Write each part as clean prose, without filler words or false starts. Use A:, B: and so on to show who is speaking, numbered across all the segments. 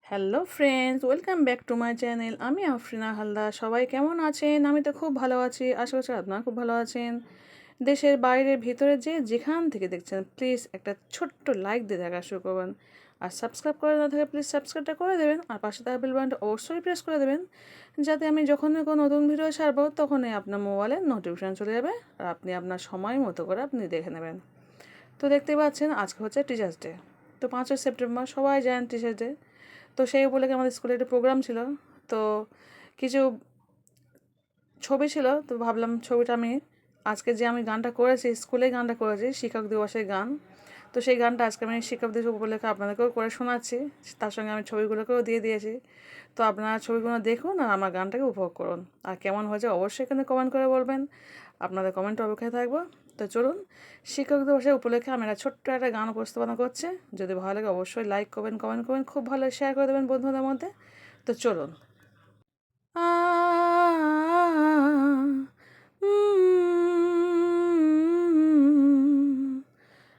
A: Hello friends, welcome back to my channel. আমি আফরিনা হালদার। সবাই কেমন আছেন? আমি তো খুব ভালো আছি। আশা করছি আপনারা খুব ভালো আছেন। দেশের বাইরে ভিতরে যেখান থেকে দেখছেন, প্লিজ একটা ছোট্ট লাইক দিয়ে দেখা শুরু করবেন। আর সাবস্ক্রাইব করে না থাকে প্লিজ সাবস্ক্রাইবটা করে দেবেন। আর পাশে থাকা বেল বাটনটা অবশ্যই প্রেস করে দেবেন, যাতে আমি যখনই কোনো নতুন ভিডিও ছাড়বো তখনই আপনার মোবাইলে নোটিফিকেশান চলে যাবে আর আপনি আপনার সময় মতো করে আপনি দেখে নেবেন। তো দেখতে পাচ্ছেন আজকে হচ্ছে টিচার্স ডে। তো 5ই সেপ্টেম্বর সবাই জানেন টিচার্স ডে। তো সেই উপলক্ষে আমাদের স্কুলে একটা প্রোগ্রাম ছিল। তো কিছু ছবি ছিল, তো ভাবলাম ছবিটা আজকে আমি গানটা করেছি, স্কুলে গানটা করেছি, শিক্ষক দিবসের গান। তো সেই গানটা আজকে আমি শিক্ষক দিবস উপলক্ষে আপনাদেরকেও করে শোনাচ্ছি। তার সঙ্গে আমি ছবিগুলোকেও দিয়ে দিয়েছি। তো আপনারা ছবিগুলো দেখুন আর আমার গানটাকে উপভোগ করুন। আর কেমন হয়েছে অবশ্যই এখানে কমেন্ট করে বলবেন। আপনাদের কমেন্ট অপেক্ষায় থাকবো। তো চলুন, শিক্ষক দিবসের উপলক্ষে আমি ছোট্ট একটা গান উপস্থাপনা করছি। যদি ভালো লাগে অবশ্যই লাইক করবেন, কমেন্ট করবেন, খুব ভালো শেয়ার করে দেবেন বন্ধুদের মধ্যে। তো চলুন। আ উম,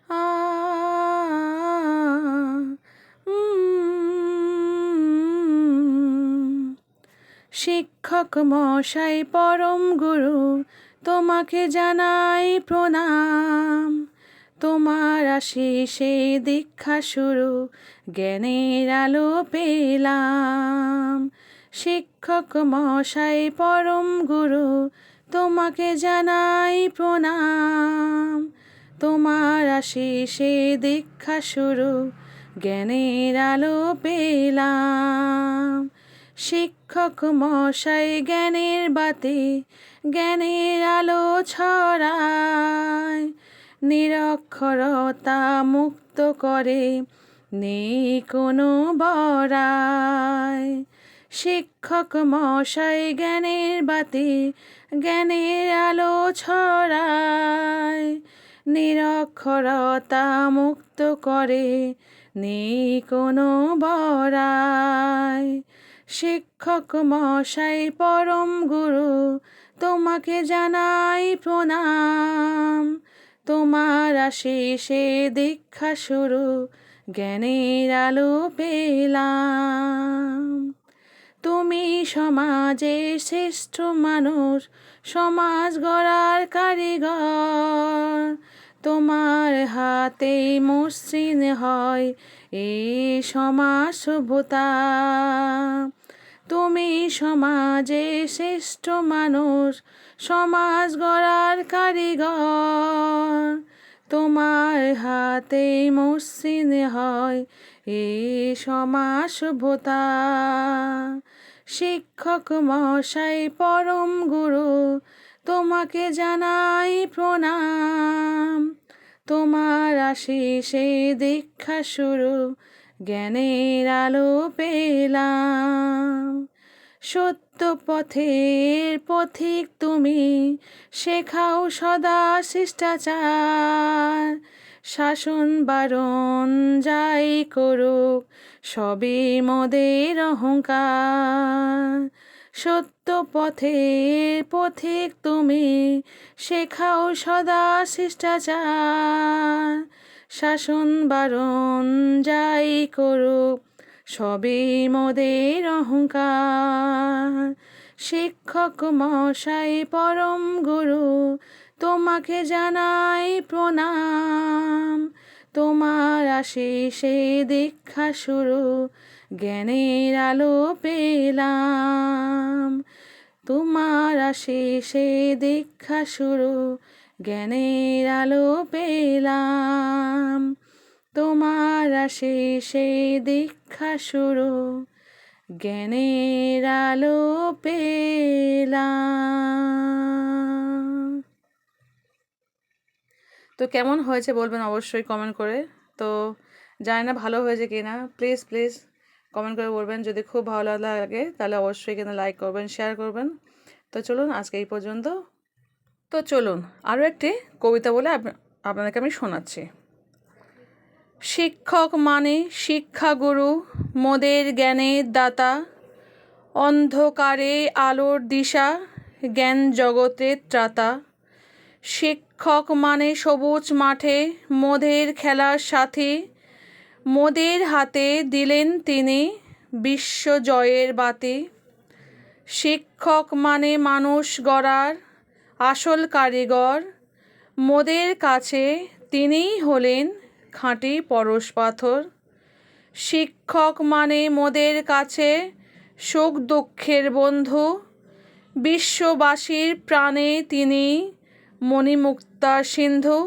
A: আ উম। শিক্ষক মশাই পরম গুরু, তোমাকে জানাই প্রণাম। তোমার আশিসে দীক্ষা শুরু, জ্ঞানের আলো পেলাম। শিক্ষক মশাই পরম গুরু, তোমাকে জানাই প্রণাম। তোমার আশিসে দীক্ষা শুরু, জ্ঞানের আলো পেলাম। শিক্ষক মশাই জ্ঞানের বাতি, জ্ঞানের আলো ছড়ায়। নিরক্ষরতা মুক্ত করে, নেই কোনো বড়াই। শিক্ষক মশাই জ্ঞানের বাতি, জ্ঞানের আলো ছড়ায়। নিরক্ষরতা মুক্ত করে, নেই কোনো বড়াই। শিক্ষক মশাই পরম গুরু, তোমাকে জানাই প্রণাম। তোমার আশিসে দীক্ষা শুরু, জ্ঞানের আলো পেলাম। তুমি সমাজের শ্রেষ্ঠ মানুষ, সমাজ গড়ার কারিগর। তোমার হাতে মসৃণ হয় এই সমাজ সভ্যতা। তুমি সমাজের শ্রেষ্ঠ মানুষ, সমাজ গড়ার কারিগর। তোমার হাতে মসৃণ হয় এই সমাজ সভ্যতা। শিক্ষক মশাই পরম গুরু, তোমাকে জানাই প্রণাম। তোমার আশিসে দীক্ষা শুরু, জ্ঞানের আলো পেলাম। সত্য পথের পথিক তুমি, শেখাও সদা শিষ্টাচার। শাসন বারণ যাই করুক, সবই মোদের অহংকার। সত্য পথের পথিক তুমি, শেখাও সদা শিষ্টাচার। শাসন বারণ যাই করুক, সবই মোদের অহংকার। শিক্ষক মশাই পরম গুরু, তোমাকে জানাই প্রণাম। তোমার আশিসে দীক্ষা শুরু, জ্ঞানের আলো পেলাম। তোমার আশিসে দীক্ষা শুরু, জ্ঞানের আলো পেলাম। তোমার আশিসে দীক্ষা শুরু, জ্ঞানের আলো পেলাম। তো কেমন হয়েছে বলবেন অবশ্যই কমেন্ট করে। তো জানি না ভালো হয়েছে কি না, প্লিজ প্লিজ কমেন্ট করে বলবেন। যদি খুব ভালো লাগে তাহলে অবশ্যই এখানে লাইক করবেন, শেয়ার করবেন। তো চলুন আজকে এই পর্যন্ত। তো চলুন আরও একটি কবিতা বলে আপনাদেরকে আমি শোনাচ্ছি। শিক্ষক মানে শিক্ষাগুরু, মোদের জ্ঞানের দাতা। অন্ধকারে আলোর দিশা, জ্ঞান জগতের ত্রাতা। শিক্ষক মানে সবুজ মাঠে মোদের খেলার সাথী। মোদের হাতে দিলেন তিনি বিশ্বজয়ের বাতি। শিক্ষক মানে মানুষ গড়ার আসল কারিগর, মোদের কাছে তিনিই হলেন খাঁটি পরশ পাথর। শিক্ষক মানে মোদের কাছে সুখ দুঃখের বন্ধু, বিশ্ববাসীর প্রাণে তিনি মণিমুক্তার সিন্ধু।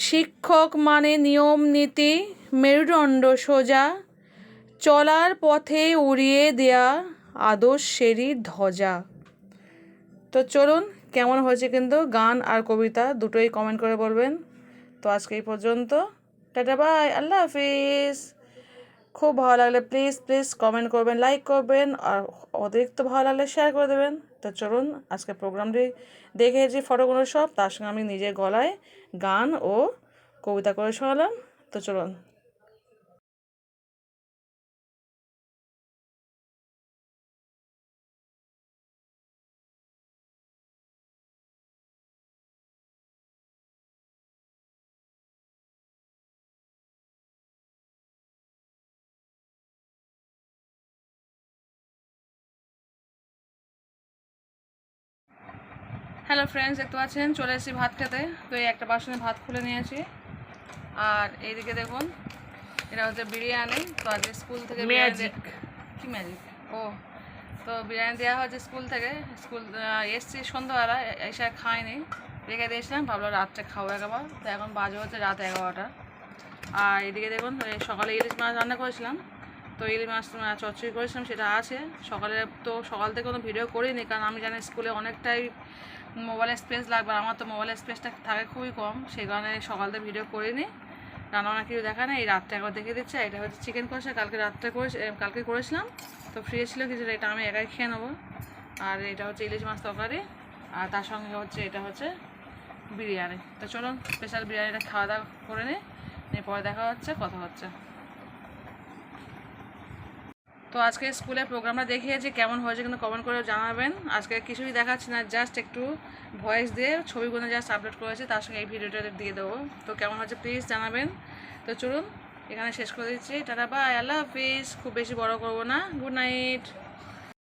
A: শিক্ষক মানে নিয়ম নীতি মেরুদণ্ড সোজা, চলার পথে উড়িয়ে দেয়া আদর্শেরই ধ্বজা। তো চলুন, কেমন হয়েছে কিন্তু গান আর কবিতা দুটোই কমেন্ট করে বলবেন। তো আজকে এই পর্যন্ত, টাটা বাই, আল্লাহ হাফিজ। খুব ভালো লাগলে প্লিজ প্লিজ কমেন্ট করবেন, লাইক করবেন, আর অতিরিক্ত ভালো লাগলে শেয়ার করে দেবেন। তো চলুন, আজকে প্রোগ্রামটি দেখে যে ফটোগুলো সব তার সঙ্গে আমি নিজের গলায় গান ও কবিতা করে শোনালাম। তো চলুন। হ্যালো ফ্রেন্ডস, দেখতে পাচ্ছেন চলে এসেছি ভাত খেতে। তো এই একটা বাসনে ভাত খুলে নিয়েছি, আর এইদিকে দেখুন এটা হচ্ছে বিরিয়ানি। তো আজকে স্কুল থেকে ম্যাজিক, কি ম্যাজিক, ও তো বিরিয়ানি দেওয়া হচ্ছে স্কুল থেকে। এসছি সন্ধ্যাবেলা, এসে খাইনি, রেখে দিয়েছিলাম, ভাবলাম রাত্রে খাবো একবার। তো এখন বাজে হচ্ছে রাত 11টা। আর এদিকে দেখুন সকালে ইলিশ মাছ রান্না করেছিলাম। তো ইলিশ মাছ চচ্চড়ি করেছিলাম, সেটা আছে। সকাল থেকে কোনো ভিডিও করিনি, কারণ আমি জানি স্কুলে অনেকটাই মোবাইলের স্পেস লাগবে, আমার তো মোবাইলের স্পেসটা থাকে খুবই কম, সেই কারণে সকাল থেকে ভিডিও করিনি। রান্না কিছু দেখা নেই, এই রাত্রে একবার দেখে দিচ্ছে। এটা হচ্ছে চিকেন কষা, কালকে করেছিলাম, তো ফ্রি ছিল কিছুটা, এটা আমি একাই খেয়ে নেবো। আর এটা হচ্ছে ইলিশ মাছ তরকারি, আর তার সঙ্গে হচ্ছে এটা হচ্ছে বিরিয়ানি। তো চলুন স্পেশাল বিরিয়ানিটা খাওয়া দাওয়া করে নিই, পরে দেখা হচ্ছে, কথা হচ্ছে। তো আজকে স্কুলের প্রোগ্রামটা দেখিয়েছি, কেমন হয়েছে কিন্তু কমেন্ট করে জানাবেন। আজকে কিছুই দেখাচ্ছি না, জাস্ট একটু ভয়েস দিয়ে ছবিগুলো জাস্ট আপলোড করেছি, তার সঙ্গে এই ভিডিওটা দিয়ে দেবো। তো কেমন হচ্ছে প্লিজ জানাবেন। তো চলুন এখানে শেষ করে দিচ্ছি, টাটা বাই, আল্লাহ হাফিজ। খুব বেশি বড় করবো না, গুড নাইট।